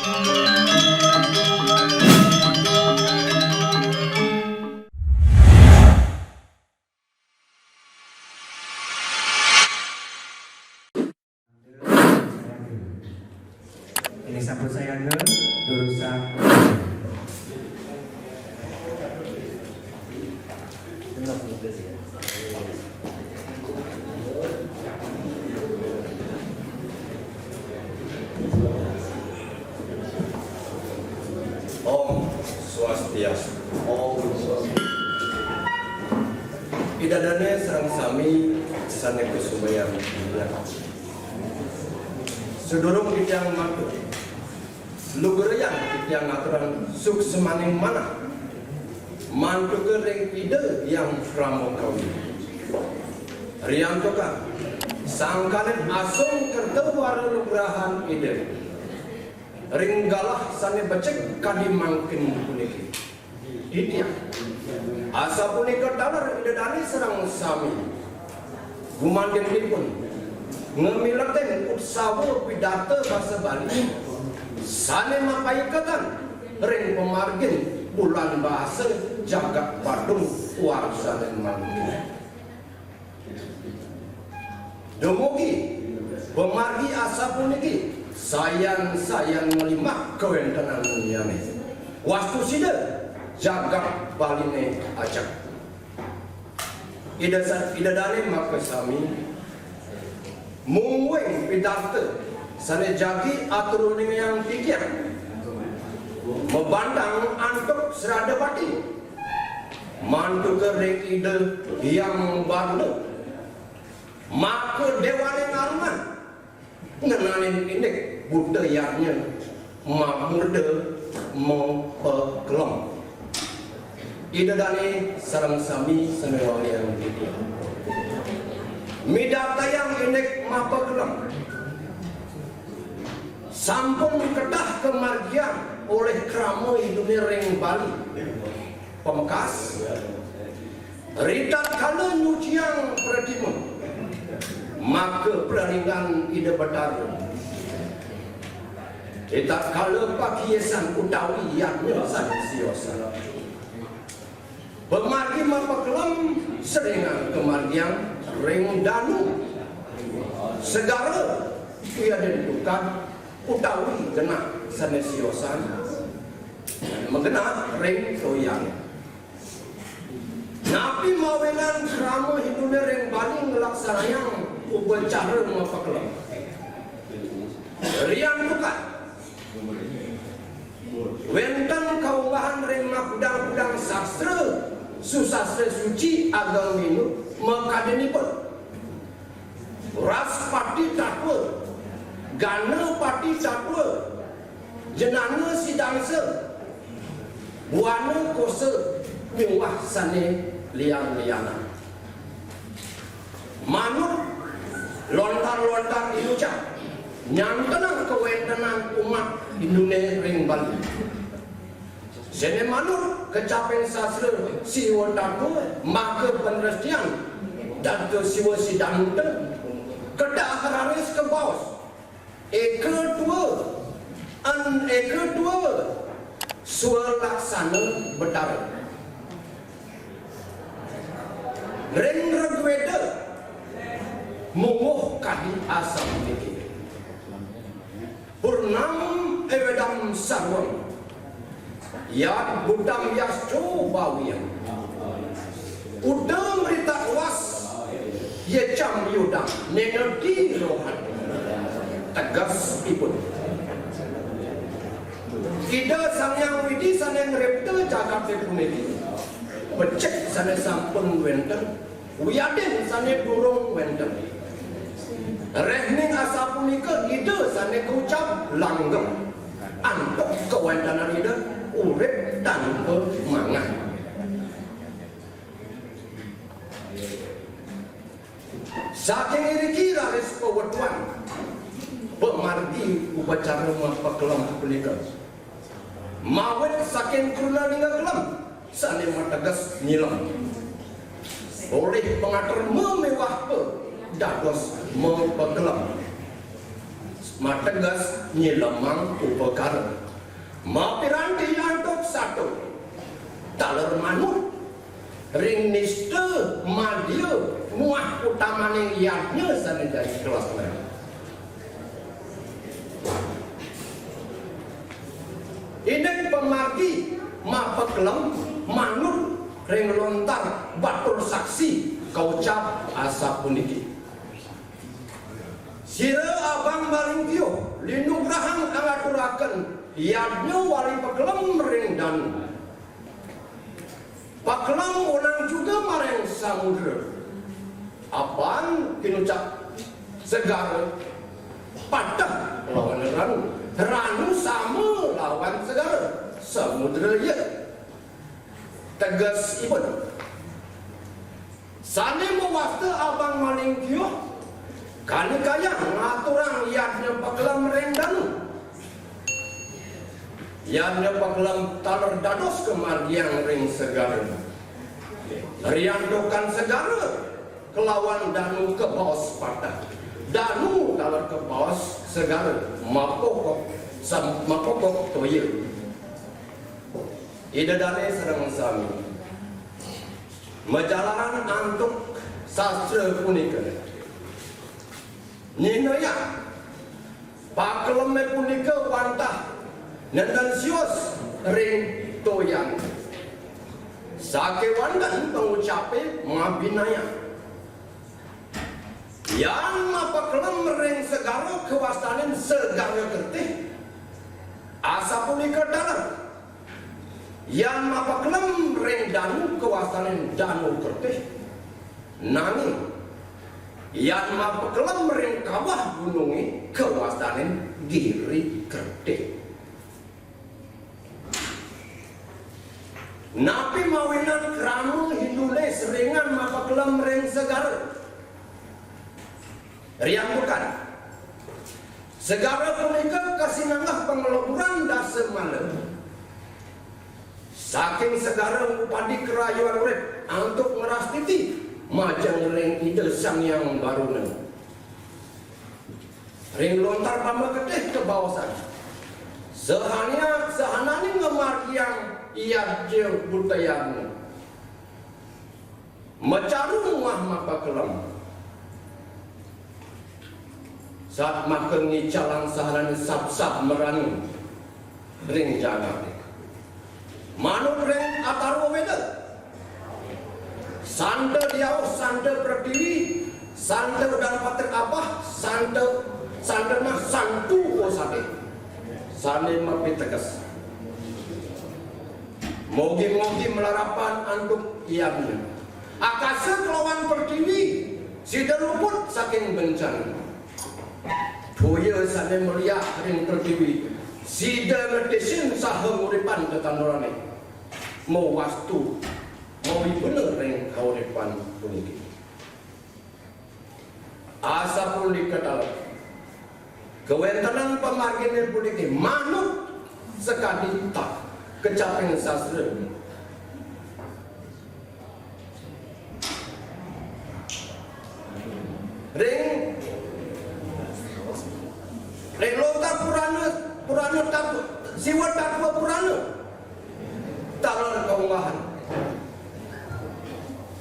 Ini sampul saya ke Durusa. Om Swastiastu. Om Swastiastu. Idadane sareng sami sane kusubayang dunya. Sedurung kitang matur. Lugereyan kitang aturan suk semaning mana. Mantu ring ide yang pramokawi. Riyantoka sangkanen asung kertewara nugrahan ide. Ringgalah sane becek kadimangkin puniki. Ini asa punika dalar idadari serang sami. Gumandinipun ngemilaken utsawa pidata basa Bali sane mapaikatan ring pemargin bulan bahasa jagat Badung warsanen mangkin. Dumugi pemargi asa puniki sayang melimah kewentenan dunyane. Wastu sida jagat baline acak. Idadane maka sami mungweng pidata sane jagi aturuning yang pikir membandang antuk serada pati mantu ring ide yang baru maka dewane ngaruman ngenanin indek budayanya mamurde mempekelom idadane sarang sami senewa yang pikir midata yang indek mapekelom sampun kedah kemargian oleh krama hidupnya ring Bali pemekas ritat kala nyuciang pratimun maka peraringan ide betar ritat kala pakiesan utawi yang nyesan siosan pemargi mapekelam seringan kemargian ring danu segala ia ditentukan utawi genah sanesiosan mengenal ring toyang. Napi mawenan krama hidupnya ring Bali ngelaksanayang upacara mapakelam. Rian bukan. Wenten kaungahan ring makudang-kudang sastra susastra suci agama minu makadenipun. Ras pati takwa gana pati takwa jenana sidangsa buana kosa nyuwah sane liang-liana manut lontar-lontar inucap nyangkenang kewentenan umat Indonesia ring Bali sene manut kecapen sastra siwa takwa maka penrestian dan ke siwa sidang kedah hararis ke bawah kedua suara laksana betara ring regweda munguh kadi asam niki purnam evedam sarwam ya budam yasco bawiyam udam rita was ye cam yudam nenodi rohan tegas ipun ida sangyang widi saneng repte Jakarta puniki becek sane sampun wenten wiyaden sane durung wenten rehning asa punika ida sane kucap langgeng antuk kewentanan ida urip tanpa mangan saking iriki laris pewetuan pemargi upacara mapakelam punika mawet saking kurna ninga kelam sane mategas nyilam oleh pengatur memewah pe dados mapakelam mategas nyilemang upekara. Mapiranti antuk satu. Taler manut. Ring niste madya muah utamane yadnya sana dari kelas mereka. Ini pemargi mapeklem manut ring lontar batur saksi kaucap asa puniki. Sira abang baringkio linugrahang angaturaken yadnya wali peklem ring dan paklam orang juga mareng samudra. Apaan kinucap segara patah lawan ranu. Ranu sama lawan segara samudra ya. Tegas ibon. Sane mewasta abang malingkio kani kaya ngaturang yadnya paklam rendanu. Yang paklam taler dados kemargiang ring segara. Riandokan segara kelawan danu ke bawah patah. Danu taler ke bawah segara mapokok toya. Ida dane serang sami. Majalaran antuk sastra punika. Ninaya paklam punika wantah nandan sios ring toyan. Sake wandan pengucape mabinaya. Yang mapaklem ring segara kewasanin segara kertih. Asa punika dalam. Yang mapaklem ring danu kewasanin danu kertih. Nanging yang mapaklem ring kawah gunungi kewasanin giri kertih. Napi mawinan kranul hindule seringan mapaklem ring segara. Riang bukan. Segara punika kasinangah pengeluburan dasa malam. Saking segara upadi kerayuan urip untuk merastiti majang ring ide sang yang baru. Ring lontar pama ketih ke bawah sana. Sehanani ngemar yang ia jauh budayanya. Mecaru rumah mapaklem. Saat makan ngicalang saharan sab-sab merani ring jaga. Manut ring ataru weda. Sanda diau, sanda berdiri, sanda dan pater apa, sanda mah santu osate. Sanda mapi tegas. Mogi-mogi melarapan antuk iamnya. Akasa kelawan berdiri, sida luput saking bencana. Toya sane mulia ring pertiwi sida ngedesin saha uripan tetanurane mau wastu mau bener ring kauripan puniki asa pun diketal kewentanan pemargine puniki manut sekali tak kecapeng sastra ring lontar purana tak siwa takwa purana talar kaungahan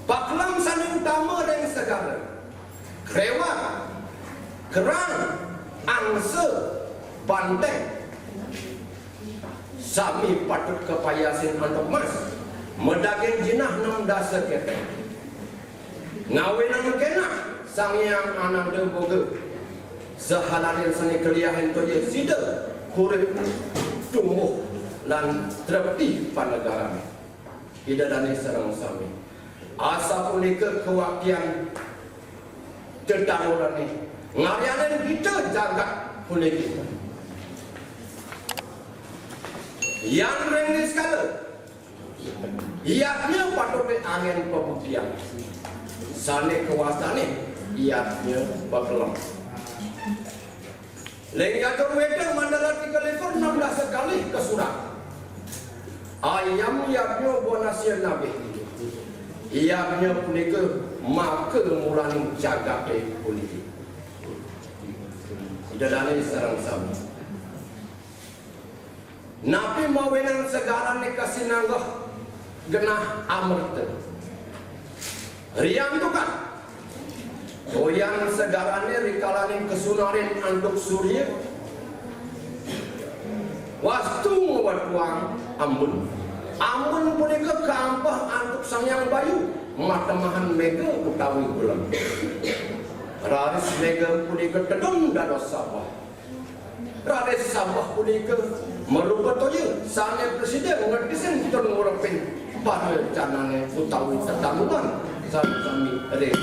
paklam sana utama dan segala krewa kerang angsa banteng sami patut kepayasin untuk mas medaging jinah 6 dasa keteng ngawenan kena sang yang ananda boga sehalarin sani keliahan tu dia sida kurip tumbuh dan terpeti pada negara tidak dani serang sami asa punika kewakian terdarurat ni ngarianan kita jaga punika yang ring skala iaknya patut angin pembuktian sani kewasane iaknya bakelam Lenggator wedang mandala 3 ekor 16 kali ke surat. Ayam yaknya bonasian nabi. Iaknya punika maka mulani jaga politik. idadani sarang sami. Napi mawenang segaran ni kasinanggah genah amerta. Riang tu kan goyang segarane rikalane kesunarin anduk surya. Wastu ngewatuang ambun. Ambun punika kampah anduk Sangyang Bayu matemahan mega utawi bulan. Raris mega punika tedung dados sabah. Raris sabah punika merupa toya sane presiden ngertisen turun ngurapin pada canane utawi tetanungan sami rek.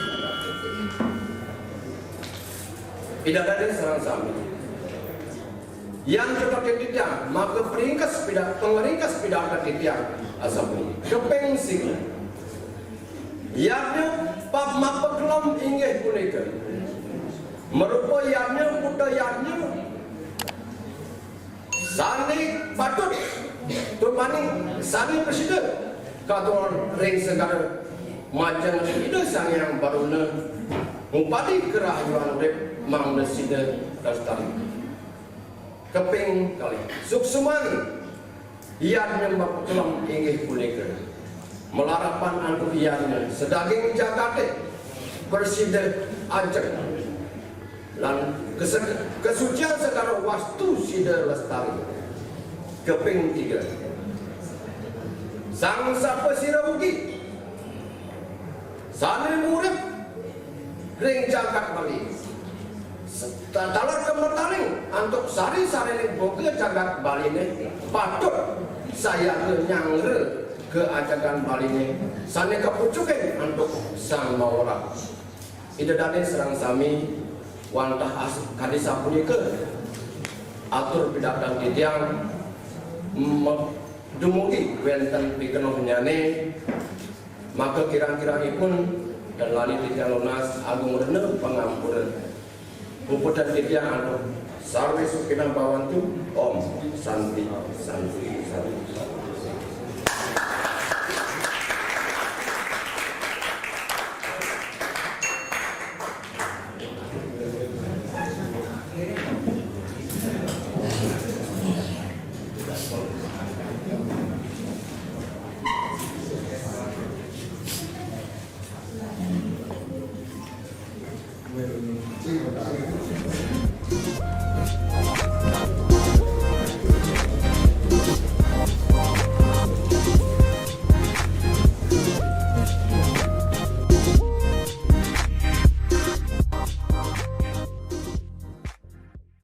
Idadari sareng sami. Yang kita titiang maka peringkas pidana titiang asapun kepeng sing. Yaknya pap mapekelam inggih punika merupa yaknya budayanya sani patut tumaning sani presiden katon ring segala macam itu Sangyang baruna upadi kerahayuan urip mang desida lestari keping kali suksuman ianya mapekelam inggih punika melarapan antuk ianya sedaging jakate presiden ajeng lan kesucian segala wastu sida lestari keping 3 sang sapa sira ugi sane murid ring jagat Bali talar kemetaling antuk sari-sari boga jagat Bali ne patut saya nyangre ke ajagan Bali ne sane kepucuken antuk sang mawara idadane serang sami wantah kadisa punika atur pidatan titiang dumugi wenten pikenoh nyane maka kira-kiraipun dan lali titiang lunas agung rene pangampunan uputan titiang anu sarwi supinang bawantu om santi santi santi. Terima kasih.